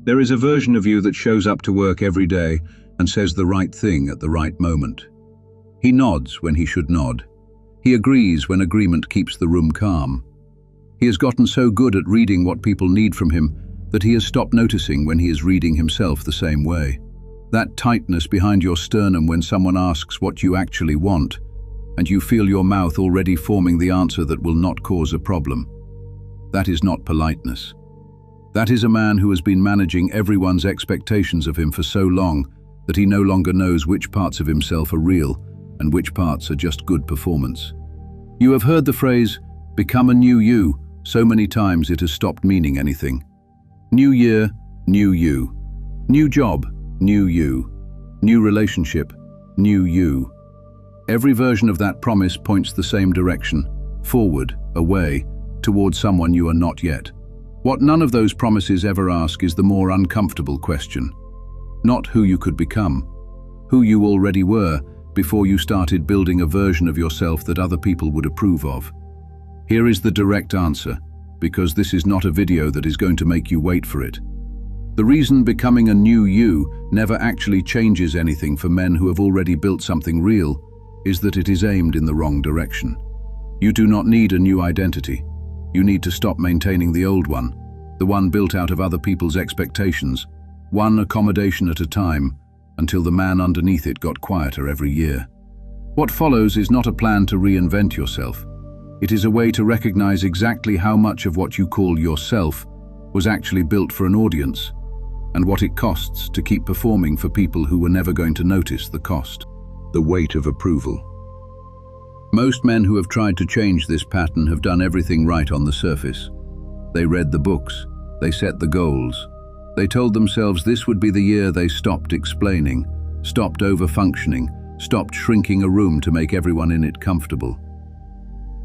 There is a version of you that shows up to work every day and says the right thing at the right moment. He nods when he should nod. He agrees when agreement keeps the room calm. He has gotten so good at reading what people need from him that he has stopped noticing when he is reading himself the same way. That tightness behind your sternum when someone asks what you actually want, and you feel your mouth already forming the answer that will not cause a problem. That is not politeness. That is a man who has been managing everyone's expectations of him for so long that he no longer knows which parts of himself are real and which parts are just good performance. You have heard the phrase, "Become a new you," so many times it has stopped meaning anything. New year, new you. New job, new you. New relationship, new you. Every version of that promise points the same direction, forward, away, towards someone you are not yet. What none of those promises ever ask is the more uncomfortable question. Not who you could become, who you already were before you started building a version of yourself that other people would approve of. Here is the direct answer, because this is not a video that is going to make you wait for it. The reason becoming a new you never actually changes anything for men who have already built something real is that it is aimed in the wrong direction. You do not need a new identity. You need to stop maintaining the old one, the one built out of other people's expectations, one accommodation at a time, until the man underneath it got quieter every year. What follows is not a plan to reinvent yourself. It is a way to recognize exactly how much of what you call yourself was actually built for an audience, and what it costs to keep performing for people who were never going to notice the cost. The weight of approval. Most men who have tried to change this pattern have done everything right on the surface. They read the books, they set the goals. They told themselves this would be the year they stopped explaining, stopped over-functioning, stopped shrinking a room to make everyone in it comfortable.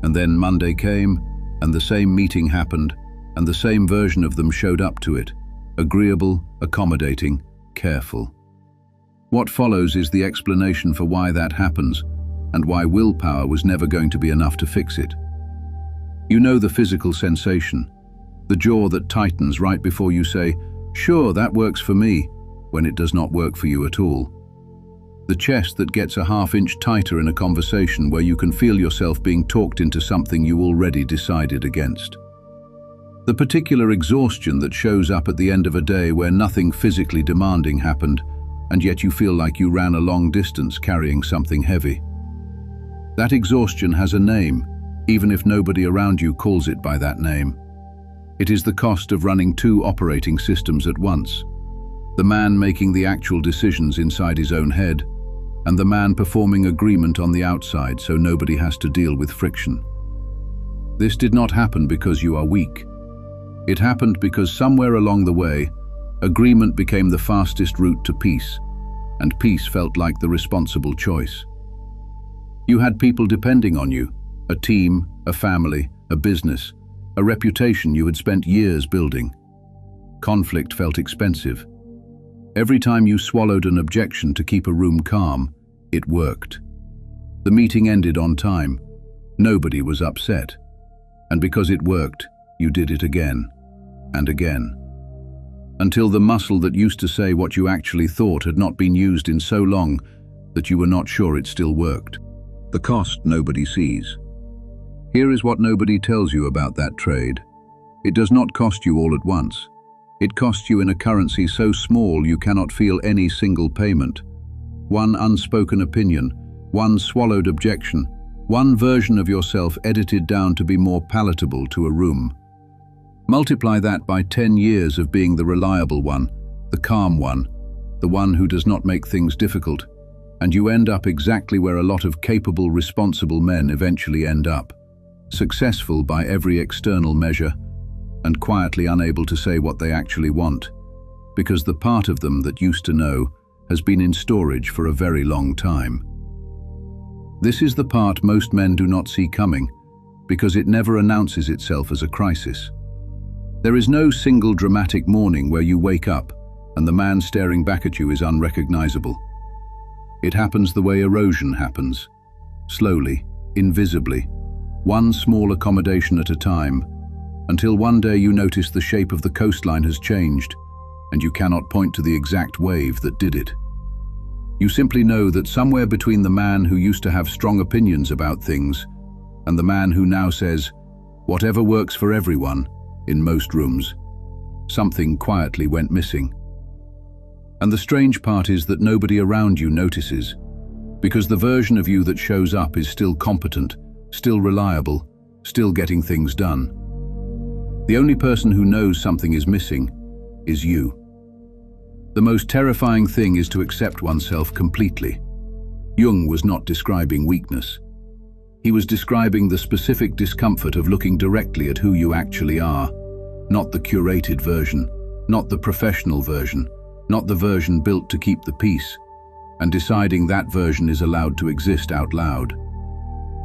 And then Monday came, and the same meeting happened, and the same version of them showed up to it, agreeable, accommodating, careful. What follows is the explanation for why that happens, and why willpower was never going to be enough to fix it. You know the physical sensation, the jaw that tightens right before you say, "Sure, that works for me," when it does not work for you at all. The chest that gets a half-inch tighter in a conversation where you can feel yourself being talked into something you already decided against. The particular exhaustion that shows up at the end of a day where nothing physically demanding happened, and yet you feel like you ran a long distance carrying something heavy. That exhaustion has a name, even if nobody around you calls it by that name. It is the cost of running two operating systems at once. The man making the actual decisions inside his own head, and the man performing agreement on the outside so nobody has to deal with friction. This did not happen because you are weak. It happened because somewhere along the way, agreement became the fastest route to peace, and peace felt like the responsible choice. You had people depending on you, a team, a family, a business, a reputation you had spent years building. Conflict felt expensive. Every time you swallowed an objection to keep a room calm, it worked. The meeting ended on time. Nobody was upset. And because it worked, you did it again and again. Until the muscle that used to say what you actually thought had not been used in so long that you were not sure it still worked. The cost nobody sees. Here is what nobody tells you about that trade. It does not cost you all at once. It costs you in a currency so small you cannot feel any single payment. One unspoken opinion, one swallowed objection, one version of yourself edited down to be more palatable to a room. Multiply that by 10 years of being the reliable one, the calm one, the one who does not make things difficult, and you end up exactly where a lot of capable, responsible men eventually end up. Successful by every external measure, and quietly unable to say what they actually want, because the part of them that used to know has been in storage for a very long time. This is the part most men do not see coming, because it never announces itself as a crisis. There is no single dramatic morning where you wake up and the man staring back at you is unrecognizable. It happens the way erosion happens, slowly, invisibly, one small accommodation at a time, until one day you notice the shape of the coastline has changed, and you cannot point to the exact wave that did it. You simply know that somewhere between the man who used to have strong opinions about things and the man who now says, "Whatever works for everyone," in most rooms, something quietly went missing. And the strange part is that nobody around you notices, because the version of you that shows up is still competent, still reliable, still getting things done. The only person who knows something is missing is you. The most terrifying thing is to accept oneself completely. Jung was not describing weakness. He was describing the specific discomfort of looking directly at who you actually are, not the curated version, not the professional version, not the version built to keep the peace, and deciding that version is allowed to exist out loud.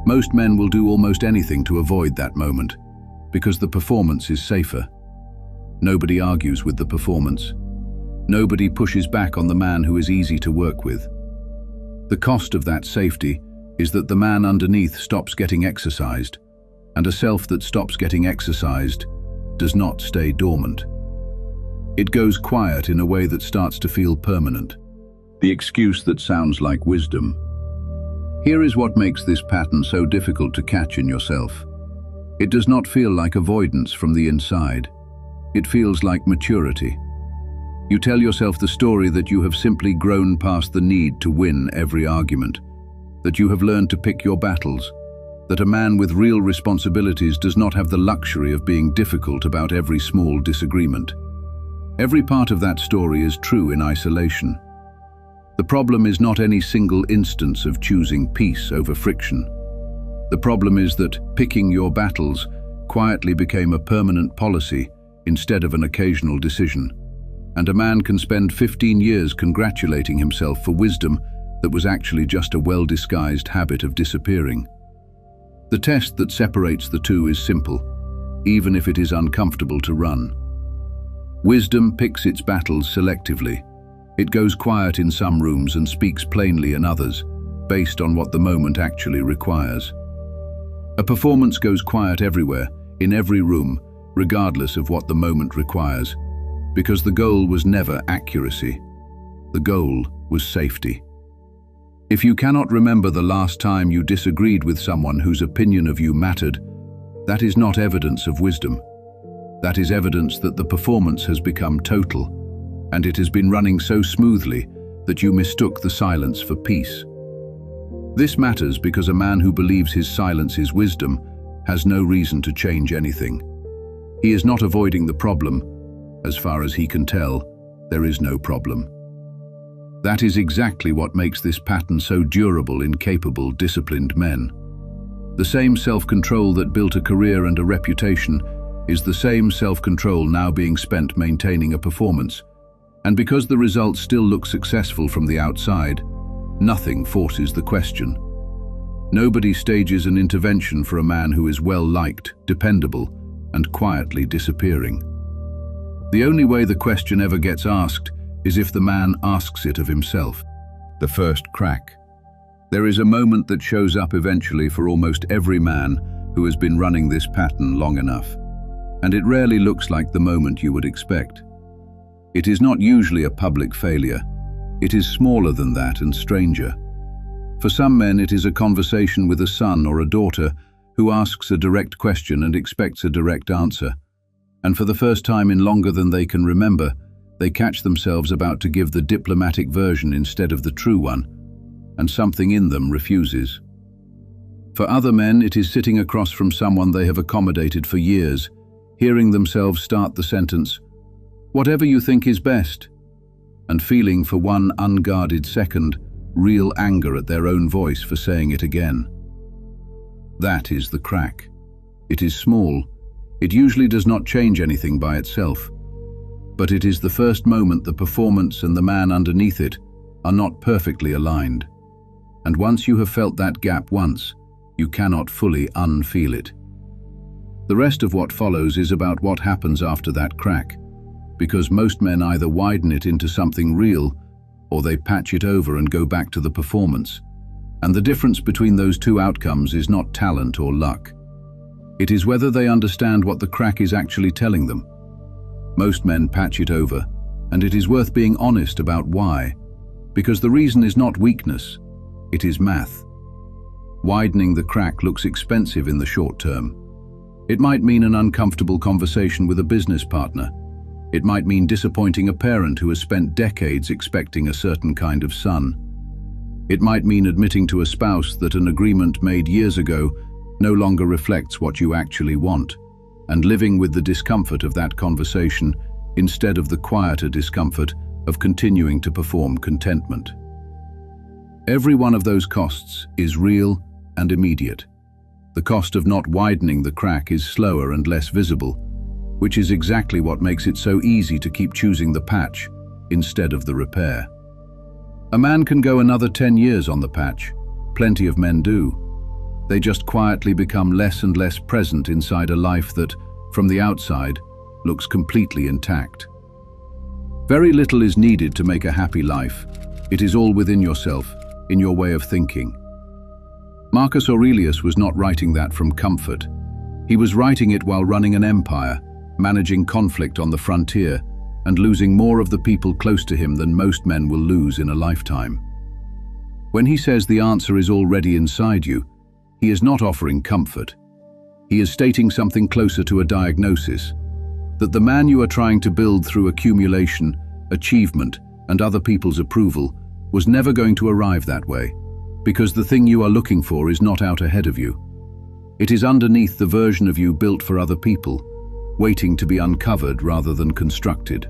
Most men will do almost anything to avoid that moment, because the performance is safer. Nobody argues with the performance. Nobody pushes back on the man who is easy to work with. The cost of that safety is that the man underneath stops getting exercised, and a self that stops getting exercised does not stay dormant. It goes quiet in a way that starts to feel permanent. The excuse that sounds like wisdom. Here is what makes this pattern so difficult to catch in yourself. It does not feel like avoidance from the inside. It feels like maturity. You tell yourself the story that you have simply grown past the need to win every argument, that you have learned to pick your battles, that a man with real responsibilities does not have the luxury of being difficult about every small disagreement. Every part of that story is true in isolation. The problem is not any single instance of choosing peace over friction. The problem is that picking your battles quietly became a permanent policy instead of an occasional decision. And a man can spend 15 years congratulating himself for wisdom that was actually just a well-disguised habit of disappearing. The test that separates the two is simple, even if it is uncomfortable to run. Wisdom picks its battles selectively. It goes quiet in some rooms and speaks plainly in others, based on what the moment actually requires. A performance goes quiet everywhere, in every room, regardless of what the moment requires, because the goal was never accuracy. The goal was safety. If you cannot remember the last time you disagreed with someone whose opinion of you mattered, that is not evidence of wisdom. That is evidence that the performance has become total, and it has been running so smoothly that you mistook the silence for peace. This matters because a man who believes his silence is wisdom has no reason to change anything. He is not avoiding the problem. As far as he can tell, there is no problem. That is exactly what makes this pattern so durable in capable, disciplined men. The same self-control that built a career and a reputation is the same self-control now being spent maintaining a performance. And because the results still look successful from the outside, nothing forces the question. Nobody stages an intervention for a man who is well-liked, dependable, and quietly disappearing. The only way the question ever gets asked is if the man asks it of himself. The first crack. There is a moment that shows up eventually for almost every man who has been running this pattern long enough, and it rarely looks like the moment you would expect. It is not usually a public failure. It is smaller than that and stranger. For some men, it is a conversation with a son or a daughter who asks a direct question and expects a direct answer. And for the first time in longer than they can remember, they catch themselves about to give the diplomatic version instead of the true one, and something in them refuses. For other men, it is sitting across from someone they have accommodated for years, hearing themselves start the sentence, "Whatever you think is best," and feeling for one unguarded second real anger at their own voice for saying it again. That is the crack. It is small. It usually does not change anything by itself. But it is the first moment the performance and the man underneath it are not perfectly aligned. And once you have felt that gap once, you cannot fully unfeel it. The rest of what follows is about what happens after that crack, because most men either widen it into something real or they patch it over and go back to the performance. And the difference between those two outcomes is not talent or luck. It is whether they understand what the crack is actually telling them. Most men patch it over, And it is worth being honest about why, because the reason is not weakness, it is math. Widening the crack looks expensive in the short term. It might mean an uncomfortable conversation with a business partner. It might mean disappointing a parent who has spent decades expecting a certain kind of son. It might mean admitting to a spouse that an agreement made years ago no longer reflects what you actually want, and living with the discomfort of that conversation instead of the quieter discomfort of continuing to perform contentment. Every one of those costs is real and immediate. The cost of not widening the crack is slower and less visible, which is exactly what makes it so easy to keep choosing the patch instead of the repair. A man can go another 10 years on the patch. Plenty of men do. They just quietly become less and less present inside a life that, from the outside, looks completely intact. Very little is needed to make a happy life. It is all within yourself, in your way of thinking. Marcus Aurelius was not writing that from comfort. He was writing it while running an empire, managing conflict on the frontier, and losing more of the people close to him than most men will lose in a lifetime. When he says the answer is already inside you, he is not offering comfort. He is stating something closer to a diagnosis, that the man you are trying to build through accumulation, achievement, and other people's approval was never going to arrive that way, because the thing you are looking for is not out ahead of you. It is underneath the version of you built for other people, waiting to be uncovered rather than constructed.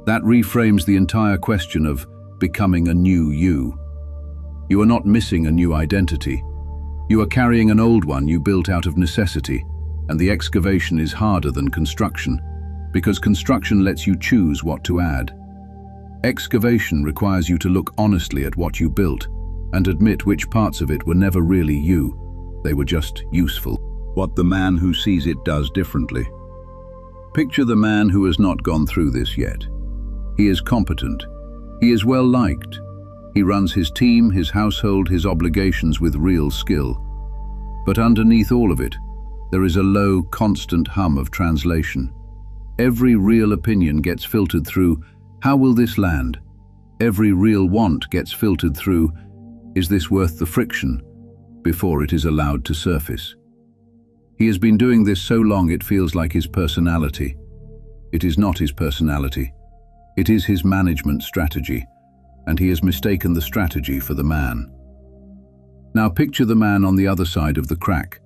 That reframes the entire question of becoming a new you. You are not missing a new identity. You are carrying an old one you built out of necessity, and the excavation is harder than construction, because construction lets you choose what to add. Excavation requires you to look honestly at what you built and admit which parts of it were never really you. They were just useful. What the man who sees it does differently. Picture the man who has not gone through this yet. He is competent. He is well liked. He runs his team, his household, his obligations with real skill. But underneath all of it, there is a low, constant hum of translation. Every real opinion gets filtered through, how will this land? Every real want gets filtered through, is this worth the friction? Before it is allowed to surface. He has been doing this so long it feels like his personality. It is not his personality. It is his management strategy, and he has mistaken the strategy for the man. Now picture the man on the other side of the crack,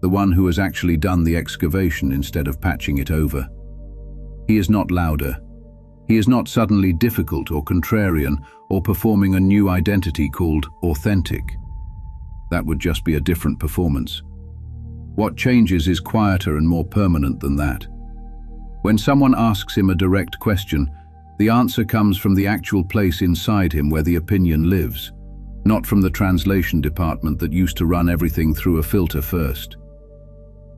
the one who has actually done the excavation instead of patching it over. He is not louder. He is not suddenly difficult or contrarian or performing a new identity called authentic. That would just be a different performance. What changes is quieter and more permanent than that. When someone asks him a direct question, the answer comes from the actual place inside him where the opinion lives, not from the translation department that used to run everything through a filter first.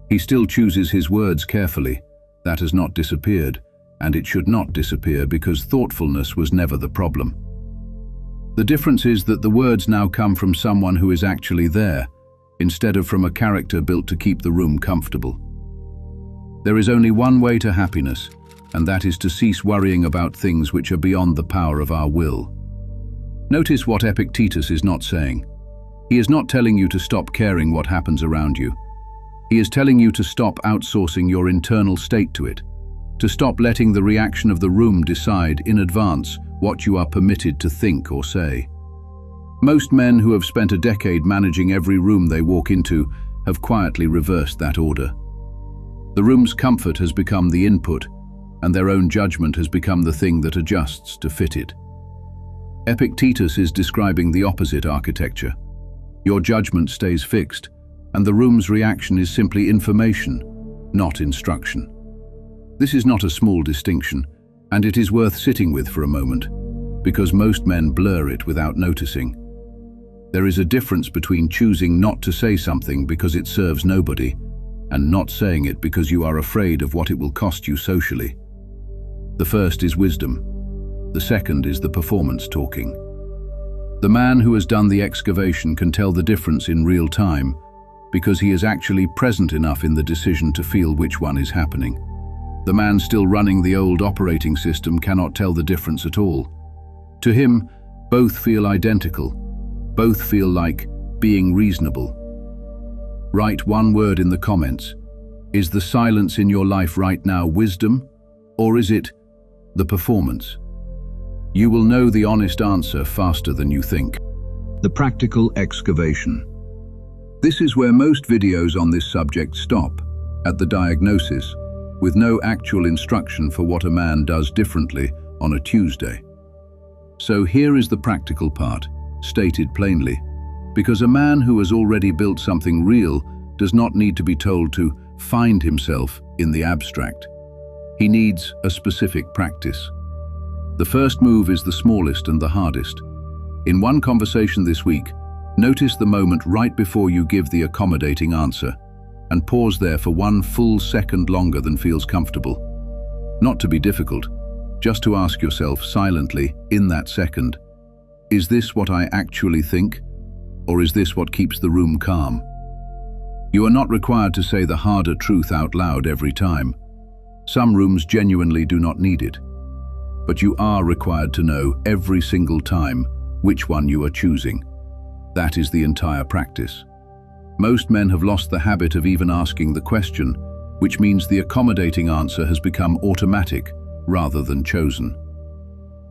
He still chooses his words carefully. That has not disappeared, and it should not disappear because thoughtfulness was never the problem. The difference is that the words now come from someone who is actually there, instead of from a character built to keep the room comfortable. There is only one way to happiness, and that is to cease worrying about things which are beyond the power of our will. Notice what Epictetus is not saying. He is not telling you to stop caring what happens around you. He is telling you to stop outsourcing your internal state to it, to stop letting the reaction of the room decide in advance what you are permitted to think or say. Most men who have spent a decade managing every room they walk into have quietly reversed that order. The room's comfort has become the input, and their own judgment has become the thing that adjusts to fit it. Epictetus is describing the opposite architecture. Your judgment stays fixed, and the room's reaction is simply information, not instruction. This is not a small distinction, and it is worth sitting with for a moment, because most men blur it without noticing. There is a difference between choosing not to say something because it serves nobody, and not saying it because you are afraid of what it will cost you socially. The first is wisdom. The second is the performance talking. The man who has done the excavation can tell the difference in real time because he is actually present enough in the decision to feel which one is happening. The man still running the old operating system cannot tell the difference at all. To him, both feel identical. Both feel like being reasonable. Write one word in the comments. Is the silence in your life right now wisdom, or is it the performance? You will know the honest answer faster than you think. The practical excavation. This is where most videos on this subject stop, at the diagnosis, with no actual instruction for what a man does differently on a Tuesday. So here is the practical part, stated plainly, because a man who has already built something real does not need to be told to find himself in the abstract. He needs a specific practice. The first move is the smallest and the hardest. In one conversation this week, notice the moment right before you give the accommodating answer, and pause there for 1 full second longer than feels comfortable. Not to be difficult, just to ask yourself silently, in that second, is this what I actually think, or is this what keeps the room calm? You are not required to say the harder truth out loud every time. Some rooms genuinely do not need it. But you are required to know every single time which one you are choosing. That is the entire practice. Most men have lost the habit of even asking the question, which means the accommodating answer has become automatic rather than chosen.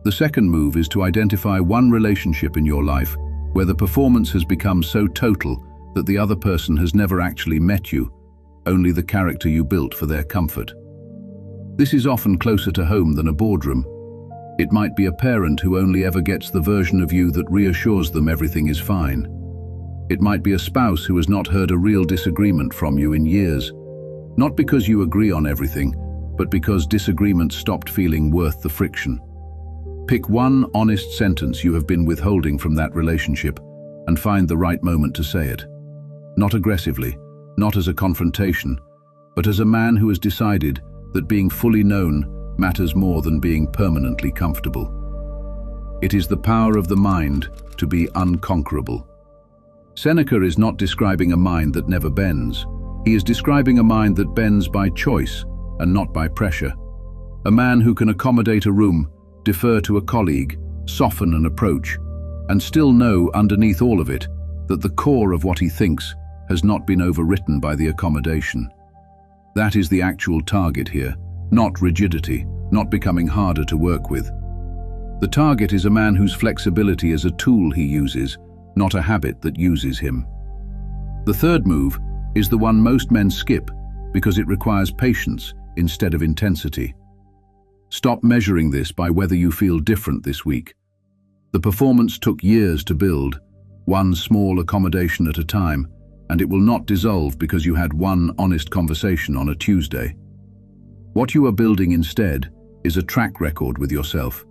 The second move is to identify one relationship in your life where the performance has become so total that the other person has never actually met you, only the character you built for their comfort. This is often closer to home than a boardroom. It might be a parent who only ever gets the version of you that reassures them everything is fine. It might be a spouse who has not heard a real disagreement from you in years, not because you agree on everything, but because disagreement stopped feeling worth the friction. Pick one honest sentence you have been withholding from that relationship and find the right moment to say it. Not aggressively, not as a confrontation, but as a man who has decided that being fully known matters more than being permanently comfortable. It is the power of the mind to be unconquerable. Seneca is not describing a mind that never bends. He is describing a mind that bends by choice and not by pressure. A man who can accommodate a room, defer to a colleague, soften an approach, and still know underneath all of it that the core of what he thinks has not been overwritten by the accommodation. That is the actual target here, not rigidity, not becoming harder to work with. The target is a man whose flexibility is a tool he uses, not a habit that uses him. The third move is the one most men skip because it requires patience instead of intensity. Stop measuring this by whether you feel different this week. The performance took years to build, one small accommodation at a time, and it will not dissolve because you had one honest conversation on a Tuesday. What you are building instead is a track record with yourself,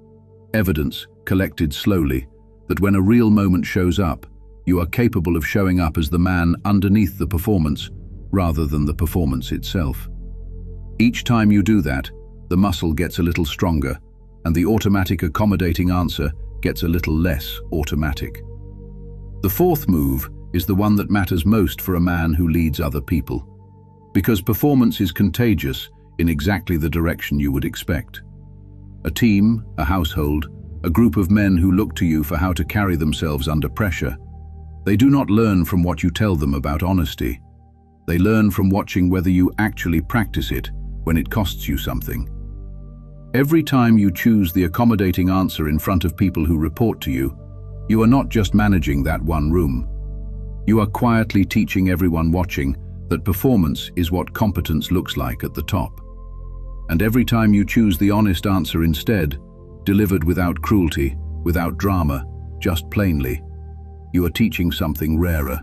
evidence collected slowly, that when a real moment shows up, you are capable of showing up as the man underneath the performance rather than the performance itself. Each time you do that, the muscle gets a little stronger, and the automatic accommodating answer gets a little less automatic. The fourth move is the one that matters most for a man who leads other people, because performance is contagious in exactly the direction you would expect. A team, a household, a group of men who look to you for how to carry themselves under pressure. They do not learn from what you tell them about honesty. They learn from watching whether you actually practice it when it costs you something. Every time you choose the accommodating answer in front of people who report to you, you are not just managing that one room. You are quietly teaching everyone watching that performance is what competence looks like at the top. And every time you choose the honest answer instead, delivered without cruelty, without drama, just plainly, you are teaching something rarer.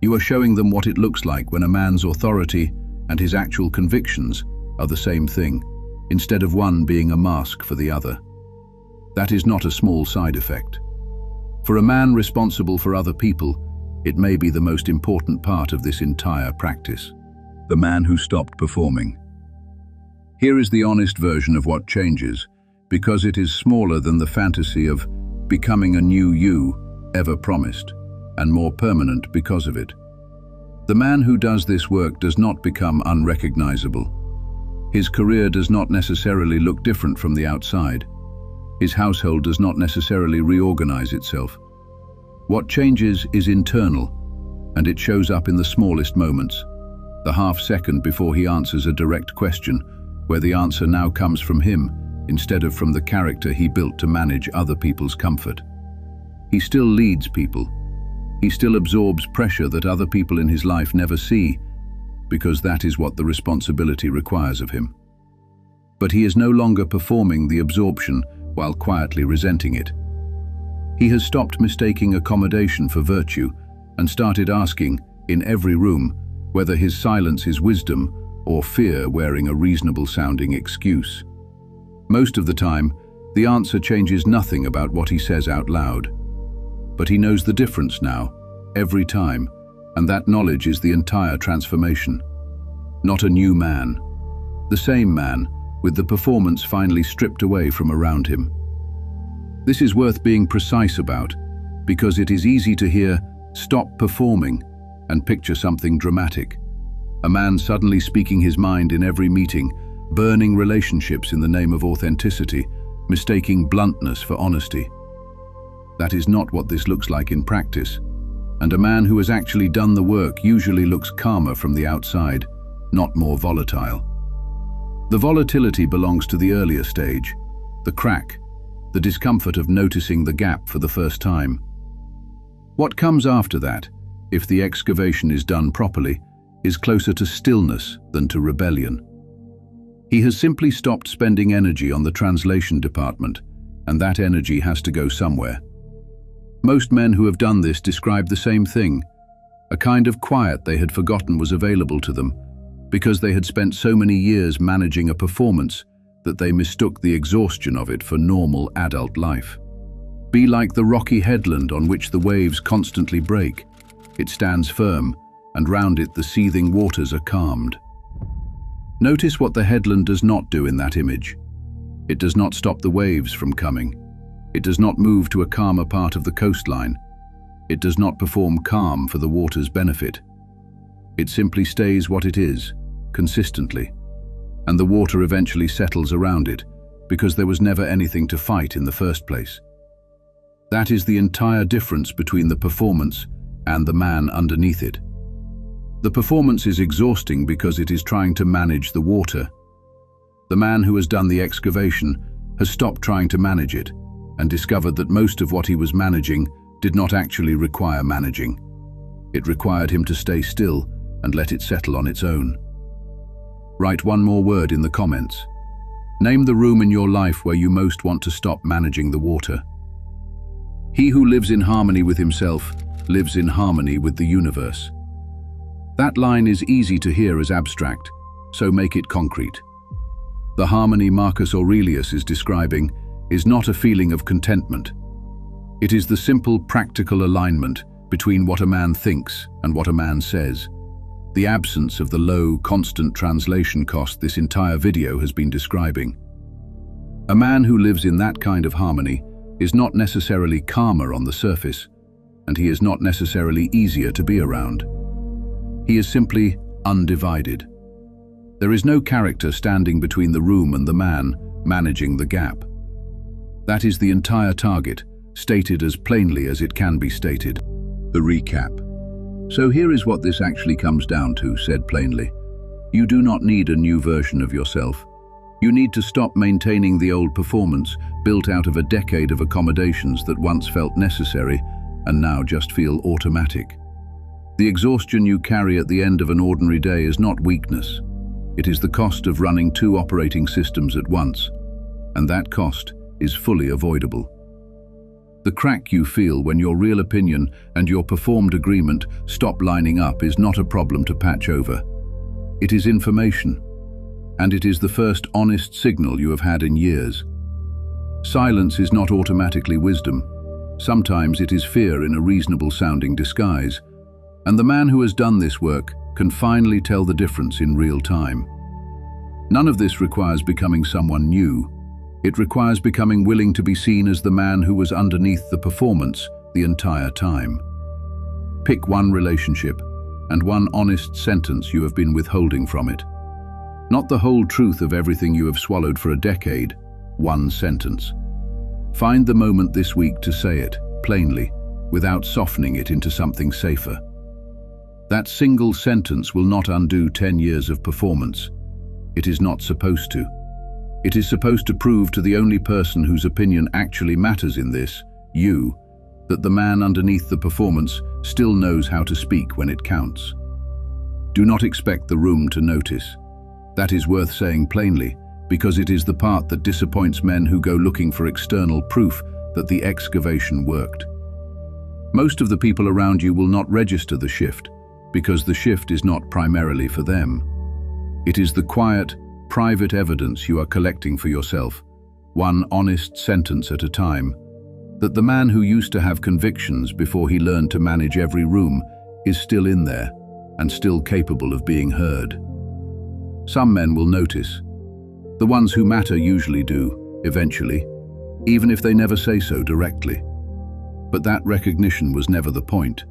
You are showing them what it looks like when a man's authority and his actual convictions are the same thing, instead of one being a mask for the other. That is not a small side effect. For a man responsible for other people, it may be the most important part of this entire practice. The man who stopped performing. Here is the honest version of what changes, because it is smaller than the fantasy of becoming a new you ever promised, and more permanent because of it. The man who does this work does not become unrecognizable. His career does not necessarily look different from the outside. His household does not necessarily reorganize itself. What changes is internal, and it shows up in the smallest moments. The half-second before he answers a direct question, where the answer now comes from him, instead of from the character he built to manage other people's comfort. He still leads people. He still absorbs pressure that other people in his life never see, because that is what the responsibility requires of him. But he is no longer performing the absorption while quietly resenting it. He has stopped mistaking accommodation for virtue and started asking, in every room, whether his silence is wisdom or fear wearing a reasonable-sounding excuse. Most of the time, the answer changes nothing about what he says out loud. But he knows the difference now, every time, and that knowledge is the entire transformation. Not a new man. The same man, with the performance finally stripped away from around him. This is worth being precise about, because it is easy to hear, "Stop performing," and picture something dramatic. A man suddenly speaking his mind in every meeting, burning relationships in the name of authenticity, mistaking bluntness for honesty. That is not what this looks like in practice, and a man who has actually done the work usually looks calmer from the outside, not more volatile. The volatility belongs to the earlier stage, the crack, the discomfort of noticing the gap for the first time. What comes after that, if the excavation is done properly, is closer to stillness than to rebellion. He has simply stopped spending energy on the translation department, and that energy has to go somewhere. Most men who have done this describe the same thing, a kind of quiet they had forgotten was available to them, because they had spent so many years managing a performance that they mistook the exhaustion of it for normal adult life. Be like the rocky headland on which the waves constantly break. It stands firm, and round it the seething waters are calmed. Notice what the headland does not do in that image. It does not stop the waves from coming. It does not move to a calmer part of the coastline. It does not perform calm for the water's benefit. It simply stays what it is, consistently, and the water eventually settles around it, because there was never anything to fight in the first place. That is the entire difference between the performance and the man underneath it. The performance is exhausting because it is trying to manage the water. The man who has done the excavation has stopped trying to manage it and discovered that most of what he was managing did not actually require managing. It required him to stay still and let it settle on its own. Write one more word in the comments. Name the room in your life where you most want to stop managing the water. He who lives in harmony with himself lives in harmony with the universe. That line is easy to hear as abstract, so make it concrete. The harmony Marcus Aurelius is describing is not a feeling of contentment. It is the simple practical alignment between what a man thinks and what a man says. The absence of the low, constant translation cost this entire video has been describing. A man who lives in that kind of harmony is not necessarily calmer on the surface, and he is not necessarily easier to be around. He is simply undivided. There is no character standing between the room and the man, managing the gap. That is the entire target, stated as plainly as it can be stated. The recap. So here is what this actually comes down to, said plainly. You do not need a new version of yourself. You need to stop maintaining the old performance built out of a decade of accommodations that once felt necessary and now just feel automatic. The exhaustion you carry at the end of an ordinary day is not weakness. It is the cost of running 2 operating systems at once, and that cost is fully avoidable. The crack you feel when your real opinion and your performed agreement stop lining up is not a problem to patch over. It is information, and it is the first honest signal you have had in years. Silence is not automatically wisdom. Sometimes it is fear in a reasonable-sounding disguise, and the man who has done this work can finally tell the difference in real time. None of this requires becoming someone new. It requires becoming willing to be seen as the man who was underneath the performance the entire time. Pick one relationship and one honest sentence you have been withholding from it. Not the whole truth of everything you have swallowed for a decade, one sentence. Find the moment this week to say it, plainly, without softening it into something safer. That single sentence will not undo 10 years of performance. It is not supposed to. It is supposed to prove to the only person whose opinion actually matters in this, you, that the man underneath the performance still knows how to speak when it counts. Do not expect the room to notice. That is worth saying plainly, because it is the part that disappoints men who go looking for external proof that the excavation worked. Most of the people around you will not register the shift, because the shift is not primarily for them. It is the quiet, private evidence you are collecting for yourself, one honest sentence at a time, that the man who used to have convictions before he learned to manage every room is still in there and still capable of being heard. Some men will notice. The ones who matter usually do, eventually, even if they never say so directly. But that recognition was never the point,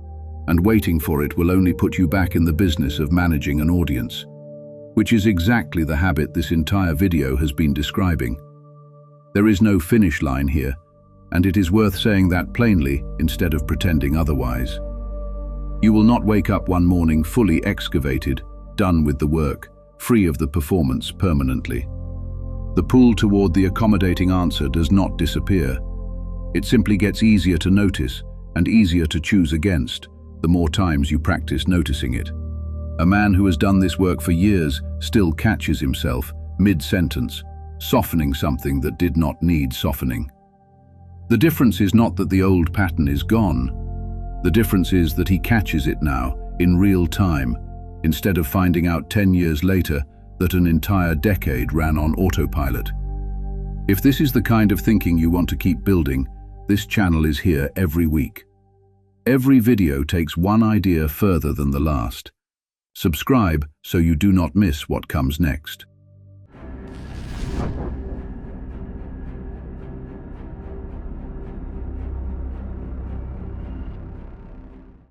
and waiting for it will only put you back in the business of managing an audience, which is exactly the habit this entire video has been describing. There is no finish line here, and it is worth saying that plainly instead of pretending otherwise. You will not wake up one morning fully excavated, done with the work, free of the performance permanently. The pull toward the accommodating answer does not disappear. It simply gets easier to notice and easier to choose against the more times you practice noticing it. A man who has done this work for years still catches himself, mid-sentence, softening something that did not need softening. The difference is not that the old pattern is gone. The difference is that he catches it now, in real time, instead of finding out 10 years later that an entire decade ran on autopilot. If this is the kind of thinking you want to keep building, this channel is here every week. Every video takes one idea further than the last. Subscribe so you do not miss what comes next.